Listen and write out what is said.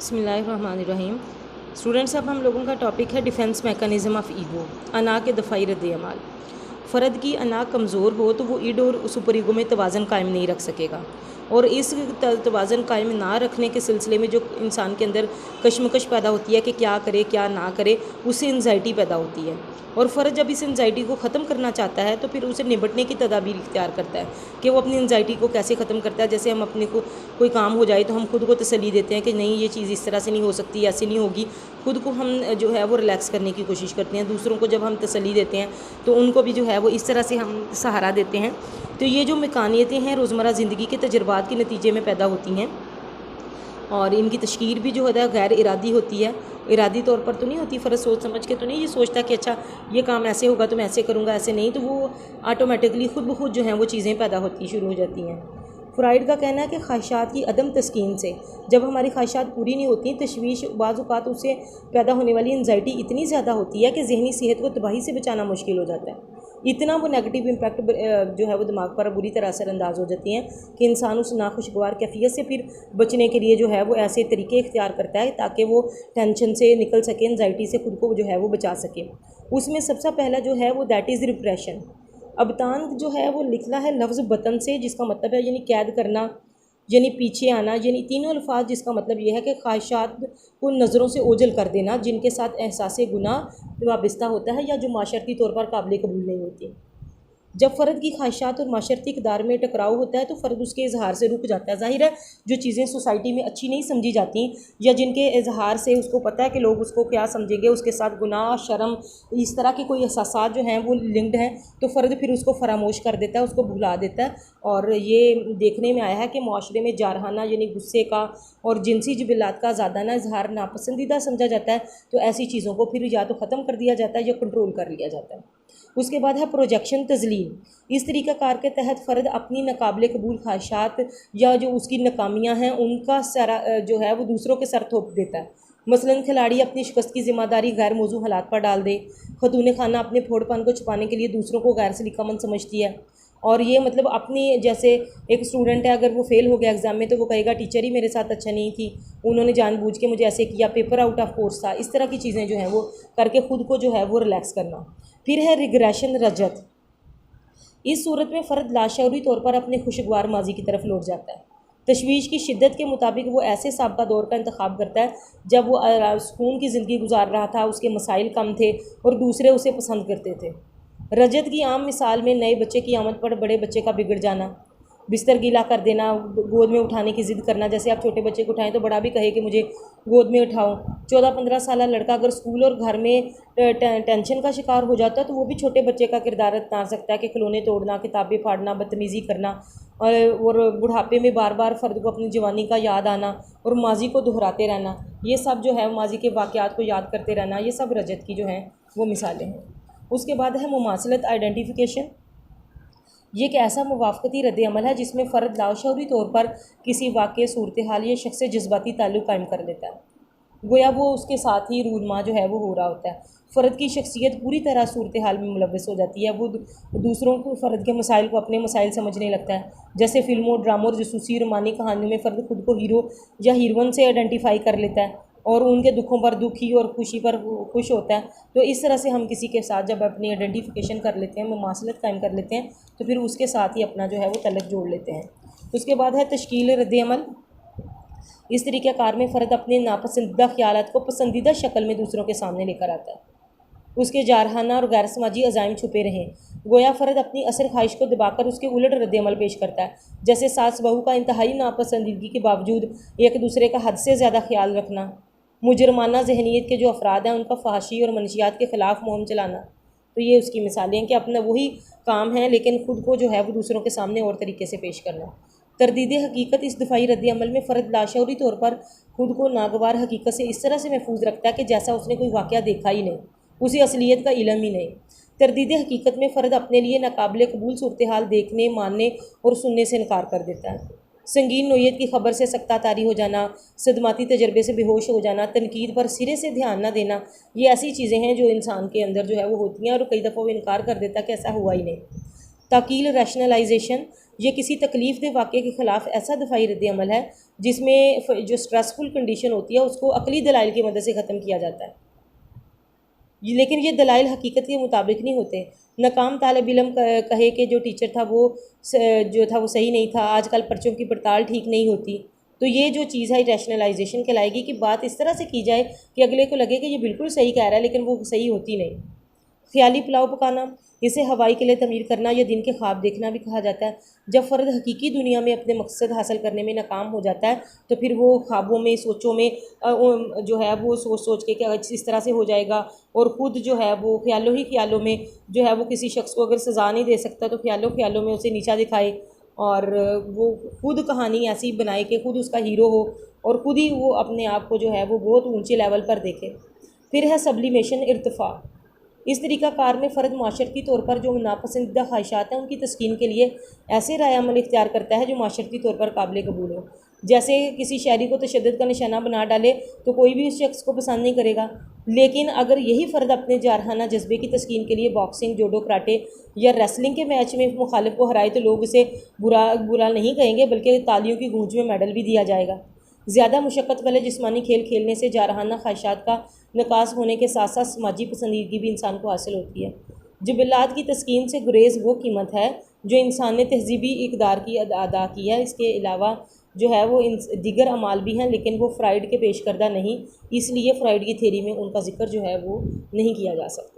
बिस्मिल्लाहिर्रहमानिर्रहीम। स्टूडेंट्स, अब हम लोगों का टॉपिक है डिफेंस मैकेनिज़्म ऑफ ईगो। अना के दफ़ाई रद्द-ए-अमाल। फ़र्द की अना कमज़ोर हो तो वो ईगो और सुपर ईगो में तवाज़न कायम नहीं रख सकेगा, और इस तवाज़न कायम ना रखने के सिलसिले में जो इंसान के अंदर कश्मकश पैदा होती है कि क्या करे क्या ना करे, उससे एंजाइटी पैदा होती है। और फ़र्द जब इस एंजाइटी को ख़त्म करना चाहता है तो फिर उसे निपटने की तदाबीर इख्तियार करता है कि वो अपनी एंजाइटी को कैसे ख़त्म करता है। जैसे हम अपने को कोई काम हो जाए तो हम खुद को तसल्ली देते हैं कि नहीं, ये चीज़ इस तरह से नहीं हो सकती, ऐसे नहीं होगी। खुद को हम जो है वो रिलैक्स करने की कोशिश करते हैं। दूसरों को जब हम तसल्ली देते हैं तो उनको भी जो है वो इस तरह से हम सहारा देते हैं। तो ये जो मकानियतें हैं रोज़मर्रा ज़िंदगी के तजुर्बात के नतीजे में पैदा होती हैं, और इनकी तशकील भी जो है गैर इरादी होती है। इरादी तौर पर तो नहीं होती, फ़र्ज सोच समझ के तो नहीं ये सोचता कि अच्छा ये काम ऐसे होगा तो मैं ऐसे करूँगा, ऐसे नहीं, तो वो ऑटोमेटिकली खुद ब खुद जो हैं वो चीज़ें पैदा होती शुरू हो जाती हैं। फ्राइड का कहना है कि ख्वाहिशात की अदम तस्कीन से जब हमारी ख्वाहिशात पूरी नहीं होती, तशवीश बाज़ औक़ात उससे पैदा होने वाली एंजाइटी इतनी ज़्यादा होती है कि ज़हनी सेहत को तबाही से बचाना मुश्किल हो जाता है। इतना वो नेगेटिव इम्पैक्ट जो है वो दिमाग पर बुरी तरह असरअंदाज हो जाती हैं कि इंसान उस नाखुशगवार कैफियत से फिर बचने के लिए जो है वो ऐसे तरीके इख्तियार करता है ताकि वो टेंशन से निकल सके, एंजाइटी से खुद को जो है वो बचा सके। उसमें सबसे पहला जो है वो दैट इज़ रिप्रेशन। अबतान जो है वो लिखना है लफ्ज़ बतन से, जिसका मतलब है यानी कैद करना, यानी पीछे आना, यानी तीनों अल्फाज जिसका मतलब ये है कि ख्वाहिशात को नज़रों से ओझल कर देना जिनके साथ एहसास गुनाह वाबस्ता होता है या जो माशरती तौर पर काबिल कबूल नहीं होती। जब फ़र्द की ख्वाहिशात और माशरती इक़दार में टकराव होता है तो फ़र्द उसके इजहार से रुक जाता है। ज़ाहिर है जो चीज़ें सोसाइटी में अच्छी नहीं समझी जाती या जिनके इजहार से उसको पता है कि लोग उसको क्या समझेंगे, उसके साथ गुनाह, शर्म, इस तरह के कोई एहसासात जो हैं वो लिंक्ड हैं, तो फ़र्द फिर उसको फरामोश कर देता है, उसको भुला देता है। और ये देखने में आया है कि मुआशरे में जारहाना यानी गुस्से का और जिनसी जबिलात का ज़्यादा इजहार नापसंदीदा समझा जाता है, तो ऐसी चीज़ों को फिर या तो ख़त्म कर दिया जाता है या कंट्रोल कर लिया जाता है। उसके बाद है प्रोजेक्शन तज़लील। इस तरीक़ाकार के तहत फ़र्द अपनी नाकाबिल कबूल ख्वाहिशात या जो उसकी नाकामियाँ हैं उनका सरा जो है वो दूसरों के सर थोप देता है। मसलन खिलाड़ी अपनी शिकस्त की ज़िम्मेदारी गैर मौजू हालात पर डाल दे। खतून खाना अपने फोड़पन को छुपाने के लिए दूसरों को गैर सलीकामंद समझती है, और ये मतलब अपनी, जैसे एक स्टूडेंट है, अगर वो फेल हो गया एग्ज़ाम में तो वो कहेगा टीचर ही मेरे साथ अच्छा नहीं थी, उन्होंने जानबूझ के मुझे ऐसे किया, पेपर आउट ऑफ कोर्स था। इस तरह की चीज़ें जो हैं वो करके ख़ुद को जो है वो रिलैक्स करना। फिर है रिग्रेशन, रजत। इस सूरत में फ़र्द लाशऊरी तौर पर अपने खुशगवार माजी की तरफ लौट जाता है। तशवीश की शिद्दत के मुताबिक वो ऐसे साबका दौर का इंतखाब करता है जब वो सुकून की ज़िंदगी गुजार रहा था, उसके मसाइल कम थे और दूसरे उसे पसंद करते थे। रजत की आम मिसाल में नए बच्चे की आमद पर बड़े बच्चे का बिगड़ जाना, बिस्तर गीला कर देना, गोद में उठाने की ज़िद करना। जैसे आप छोटे बच्चे को उठाएं तो बड़ा भी कहे कि मुझे गोद में उठाओ। 14-15 साल लड़का अगर स्कूल और घर में टेंशन का शिकार हो जाता है तो वो भी छोटे बच्चे का किरदार अपना सकता है कि खिलौने तोड़ना, किताबें फाड़ना, बदतमीज़ी करना, और बुढ़ापे में बार बार फ़र्द को अपनी जवानी का याद आना और माजी को दोहराते रहना, ये सब जो है माजी के वाक़यात को याद करते रहना, ये सब रजत की जो हैं वो मिसालें हैं। उसके बाद है मुमासलत, आइडेंटिफिकेशन। ये एक ऐसा मुवाफ़क़ती रद्द-ए-अमल है जिसमें फ़र्द लाशऊरी तौर पर किसी वाक़े, सूरत हाल या शख्स से जज्बाती ताल्लुक़ कायम कर लेता है, गोया वो उसके साथ ही रूनमा जो है वो हो रहा होता है। फ़र्द की शख्सियत पूरी तरह सूरत हाल में मुलव्वस हो जाती है। वो दूसरों को, फ़र्द के मसाइल को अपने मसाइल समझने लगता है। जैसे फ़िल्मों, ड्रामों और जासूसी रोमानी कहानियों में फ़र्द खुद को हीरो या हीरोइन से आइडेंटिफाई कर लेता है और उनके दुखों पर दुखी और खुशी पर खुश होता है। तो इस तरह से हम किसी के साथ जब अपनी आइडेंटिफिकेशन कर लेते हैं, मुमासलत कायम कर लेते हैं, तो फिर उसके साथ ही अपना जो है वो तल्लुक़ जोड़ लेते हैं। उसके बाद है तश्कील रद्द-ए-अमल। इस तरीक़ाकार में फ़र्द अपने नापसंदीदा ख़यालात को पसंदीदा शक्ल में दूसरों के सामने लेकर आता है। उसके जारहाना और गैर समाजी अज़ाइम छुपे रहें, गोया फ़र्द अपनी असल ख्वाहिश को दबाकर उसके उलट रद्द-ए-अमल पेश करता है। जैसे सास बहू का इंतहाई नापसंदीदगी के बावजूद एक दूसरे का हद से ज़्यादा ख्याल रखना, मुजरमाना जहनीत के जो अफराद हैं उनका फहाशी और मनशियात के ख़िलाफ़ मुहिम चलाना। तो ये उसकी मिसालें हैं कि अपना वही काम है लेकिन ख़ुद को जो है वो दूसरों के सामने और तरीके से पेश करना। तरदीद हकीकत। इस दफ़ाई रद्द-ए-अमल में फ़र्द लाशऊरी तौर पर ख़ुद को नागवार हकीकत से इस तरह से महफूज रखता है कि जैसा उसने कोई वाक़या देखा ही नहीं, उसे असलियत का इल्म ही नहीं। तरदीद हकीकत में फ़र्द अपने लिए नाकाबिल कबूल सूरत हाल देखने, मानने और सुनने से इनकार कर देता है। संगीन नोयत की ख़बर से सक्तातारी हो जाना, सदमाती तजर्बे से बेहोश हो जाना, तनकीद पर सिरे से ध्यान न देना, ये ऐसी चीज़ें हैं जो इंसान के अंदर जो है वो होती हैं और कई दफ़ा वो इनकार कर देता है कि ऐसा हुआ ही नहीं। ताकील, रैशनलाइजेशन। ये किसी तकलीफ दे वाक़े के ख़िलाफ़ ऐसा दफ़ाई रद्द अमल है जिसमें जो स्ट्रेसफुल कंडीशन होती है उसको अक़ली दलाइल की मदद से ख़त्म किया जाता है, लेकिन ये दलाइल हकीकत के मुताबिक नहीं होते। नाकाम तालिब इल्म कहे कि जो टीचर था वो जो था वो सही नहीं था, आजकल पर्चों की पड़ताल ठीक नहीं होती, तो ये जो चीज़ है रैशनलाइजेशन कहलाएगी कि बात इस तरह से की जाए कि अगले को लगे कि ये बिल्कुल सही कह रहा है लेकिन वो सही होती नहीं। ख्याली पुलाव पकाना, इसे हवाई के लिए तमीर करना या दिन के ख्वाब देखना भी कहा जाता है। जब फ़र्द हकीकी दुनिया में अपने मकसद हासिल करने में नाकाम हो जाता है तो फिर वो ख्वाबों में, सोचों में जो है वो सोच के कि इस तरह से हो जाएगा, और ख़ुद जो है वो ख्यालों ही ख्यालों में जो है वो किसी शख्स को अगर सज़ा नहीं दे सकता तो ख्यालों ख्यालों में उसे नीचा दिखाए, और वो खुद कहानी ऐसी बनाए कि खुद उसका हीरो हो और ख़ुद ही वो अपने आप को जो है वो बहुत ऊँचे लेवल पर देखे। फिर है सब्लिमेशन, इर्तिफ़ा। इस तरीक़ाकार में फ़र्द माशरती तौर पर जो नापसंदीदा ख्वाहिशात हैं उनकी तस्कीन के लिए ऐसे राय अमल इख्तियार करता है जो माशरती तौर पर काबिल कबूल हो। जैसे किसी शहरी को तशद्दुद का निशाना बना डाले तो कोई भी उस शख्स को पसंद नहीं करेगा, लेकिन अगर यही फ़र्द अपने जारहाना जज्बे की तस्कीन के लिए बॉक्सिंग, जूडो, कराटे या रेसलिंग के मैच में मुखालिफ को हराए तो लोग उसे बुरा नहीं कहेंगे, बल्कि तालियों की गूंज में मेडल भी दिया जाएगा। ज़्यादा मुशक्क़त वाले जिस्मानी खेल खेलने से जारहाना ख्वाहिशात का निकास होने के साथ साथ समाजी पसंदीदगी भी इंसान को हासिल होती है। जबिलात की तस्कीन से गुरेज़ वो कीमत है जो इंसान ने तहज़ीबी इक़दार की अदा की है। इसके अलावा जो है वो दीगर अमाल भी हैं, लेकिन वो फ्राइड के पेश करदा नहीं, इसलिए फ्राइड की थ्योरी में उनका जिक्र जो है वो नहीं किया जा सकता।